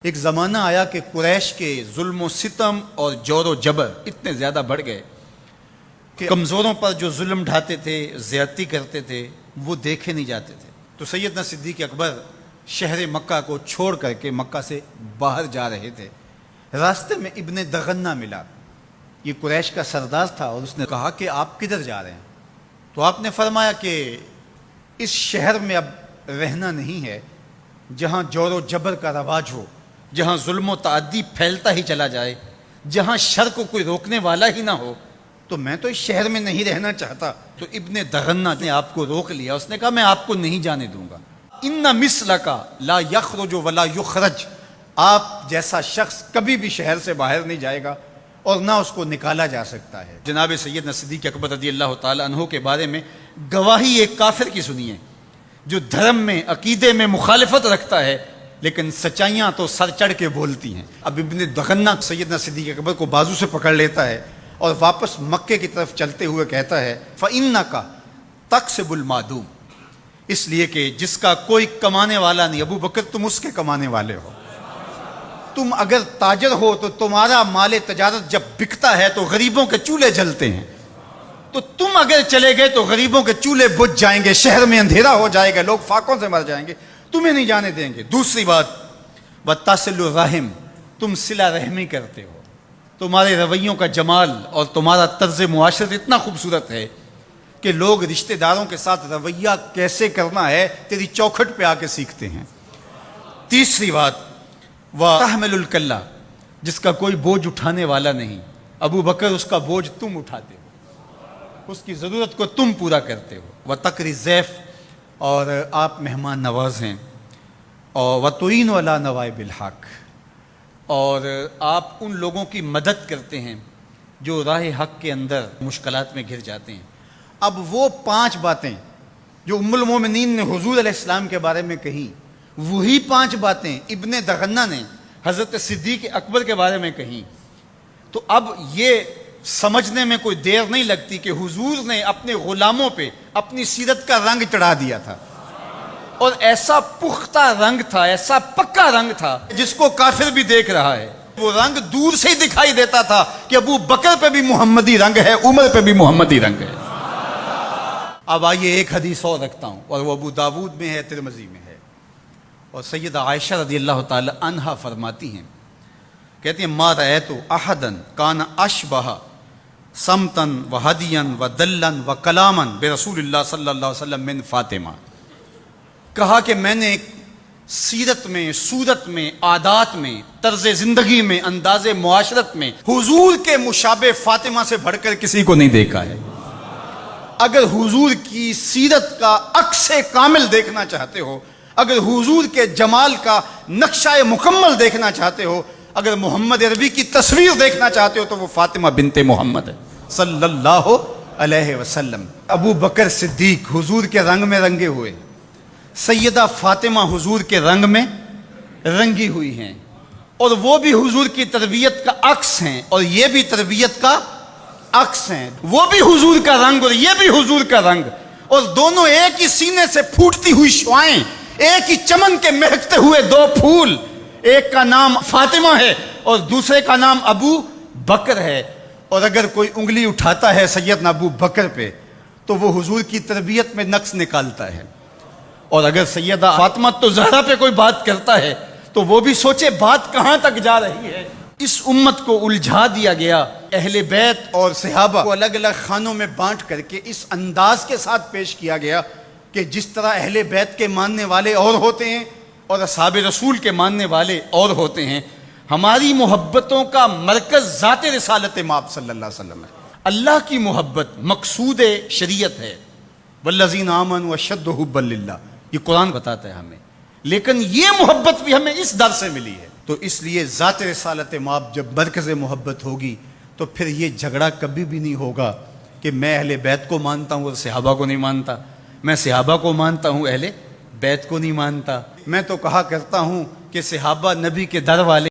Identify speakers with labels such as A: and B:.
A: ایک زمانہ آیا کہ قریش کے ظلم و ستم اور جور و جبر اتنے زیادہ بڑھ گئے کہ کمزوروں پر جو ظلم ڈھاتے تھے، زیادتی کرتے تھے، وہ دیکھے نہیں جاتے تھے۔ تو سیدنا صدیق اکبر شہر مکہ کو چھوڑ کر کے مکہ سے باہر جا رہے تھے۔ راستے میں ابن دغنہ ملا، یہ قریش کا سردار تھا، اور اس نے کہا کہ آپ کدھر جا رہے ہیں؟ تو آپ نے فرمایا کہ اس شہر میں اب رہنا نہیں ہے جہاں جور و جبر کا رواج ہو، جہاں ظلم و تعدی پھیلتا ہی چلا جائے، جہاں شر کو کوئی روکنے والا ہی نہ ہو، تو میں تو اس شہر میں نہیں رہنا چاہتا۔ تو ابن دغنہ نے آپ کو روک لیا، اس نے کہا میں آپ کو نہیں جانے دوں گا۔ ان مثلک لا یخرج ولا یخرج، آپ جیسا شخص کبھی بھی شہر سے باہر نہیں جائے گا اور نہ اس کو نکالا جا سکتا ہے۔ جناب سیدنا صدیق اکبر رضی اللہ تعالی عنہ کے بارے میں گواہی ایک کافر کی سنیے جو دھرم میں، عقیدے میں مخالفت رکھتا ہے، لیکن سچائیاں تو سر چڑھ کے بولتی ہیں۔ اب ابن دغنہ سیدنا صدیق اکبر کو بازو سے پکڑ لیتا ہے اور واپس مکے کی طرف چلتے ہوئے کہتا ہے فَإِنَّكَ تَكْسِبُ الْمَعْدُومَ، اس لیے کہ جس کا کوئی کمانے والا نہیں، ابو بکر تم اس کے کمانے والے ہو۔ تم اگر تاجر ہو تو تمہارا مال تجارت جب بکتا ہے تو غریبوں کے چولہے جلتے ہیں، تو تم اگر چلے گئے تو غریبوں کے چولہے بجھ جائیں گے، شہر میں اندھیرا ہو جائے گا، لوگ فاقوں سے مر جائیں گے، تمہیں نہیں جانے دیں گے۔ دوسری بات وَتَصِلُ الرَّحِمَ، تم صلہ رحمی کرتے ہو، تمہارے رویوں کا جمال اور تمہارا طرز معاشرت اتنا خوبصورت ہے کہ لوگ رشتہ داروں کے ساتھ رویہ کیسے کرنا ہے تیری چوکھٹ پہ آ کے سیکھتے ہیں۔ تیسری بات وَتَحْمِلُ الْكَلَّ، جس کا کوئی بوجھ اٹھانے والا نہیں، ابو بکر اس کا بوجھ تم اٹھاتے ہو، اس کی ضرورت کو تم پورا کرتے ہو۔ وَتَقْرِي الضَّيْفَ، اور آپ مہمان نواز ہیں، اور وَتُعِينُ عَلَى نَوَائِبِ الْحَقِّ، اور آپ ان لوگوں کی مدد کرتے ہیں جو راہ حق کے اندر مشکلات میں گر جاتے ہیں۔ اب وہ 5 باتیں جو ام المومنین نے حضور علیہ السلام کے بارے میں کہیں، وہی 5 باتیں ابن دغنہ نے حضرت صدیق اکبر کے بارے میں کہیں۔ تو اب یہ سمجھنے میں کوئی دیر نہیں لگتی کہ حضور نے اپنے غلاموں پہ اپنی سیرت کا رنگ چڑھا دیا تھا، اور ایسا پختہ رنگ تھا، ایسا پکا رنگ تھا جس کو کافر بھی دیکھ رہا ہے۔ وہ رنگ دور سے ہی دکھائی دیتا تھا کہ ابو بکر پہ بھی محمدی رنگ ہے، عمر پہ بھی محمدی رنگ ہے۔ اب آئیے ایک حدیث اور رکھتا ہوں، اور وہ ابو داود میں ہے، ترمذی میں ہے، اور سیدہ عائشہ رضی اللہ تعالی عنہا فرماتی ہیں، کہتی ہیں ما رأیت احدا کان اشبہ سمتن و ہدین و دلن و کلامن برسول اللہ صلی اللہ علیہ وسلم من فاطمہ، کہا کہ میں نے سیرت میں، صورت میں، عادات میں، طرز زندگی میں، انداز معاشرت میں حضور کے مشابہ فاطمہ سے بڑھ کر کسی کو نہیں دیکھا ہے۔ اگر حضور کی سیرت کا عکس کامل دیکھنا چاہتے ہو، اگر حضور کے جمال کا نقشہ مکمل دیکھنا چاہتے ہو، اگر محمد عربی کی تصویر دیکھنا چاہتے ہو تو وہ فاطمہ بنت محمد ہے صلی اللہ علیہ وسلم۔ ابو بکر صدیق حضور کے رنگ میں رنگے ہوئے، سیدہ فاطمہ حضور کے رنگ میں رنگی ہوئی ہیں، اور وہ بھی حضور کی تربیت کا عکس ہیں، اور یہ بھی تربیت کا عکس ہیں۔ وہ بھی حضور کا رنگ اور یہ بھی حضور کا رنگ، اور دونوں ایک ہی سینے سے پھوٹتی ہوئی شعائیں، ایک ہی چمن کے مہکتے ہوئے 2 پھول، ایک کا نام فاطمہ ہے اور دوسرے کا نام ابو بکر ہے۔ اور اگر کوئی انگلی اٹھاتا ہے سیدنا ابو بکر پہ تو وہ حضور کی تربیت میں نقص نکالتا ہے، اور اگر سیدہ فاطمہ تو زہرا پہ کوئی بات کرتا ہے تو وہ بھی سوچے بات کہاں تک جا رہی ہے۔ اس امت کو الجھا دیا گیا، اہل بیت اور صحابہ کو الگ الگ خانوں میں بانٹ کر کے اس انداز کے ساتھ پیش کیا گیا کہ جس طرح اہل بیت کے ماننے والے اور ہوتے ہیں اور اصحاب رسول کے ماننے والے اور ہوتے ہیں۔ ہماری محبتوں کا مرکز ذات رسالت مآب صلی اللہ علیہ وسلم ہے۔ اللہ کی محبت مقصود شریعت ہے، والذین آمنوا اشد حبا للہ، یہ قرآن بتاتا ہے ہمیں، لیکن یہ محبت بھی ہمیں اس در سے ملی ہے۔ تو اس لیے ذات رسالت مآب جب مرکز محبت ہوگی تو پھر یہ جھگڑا کبھی بھی نہیں ہوگا کہ میں اہل بیت کو مانتا ہوں اور صحابہ کو نہیں مانتا، میں صحابہ کو مانتا ہوں اہل بیت کو نہیں مانتا۔ میں تو کہا کرتا ہوں کہ صحابہ نبی کے در والے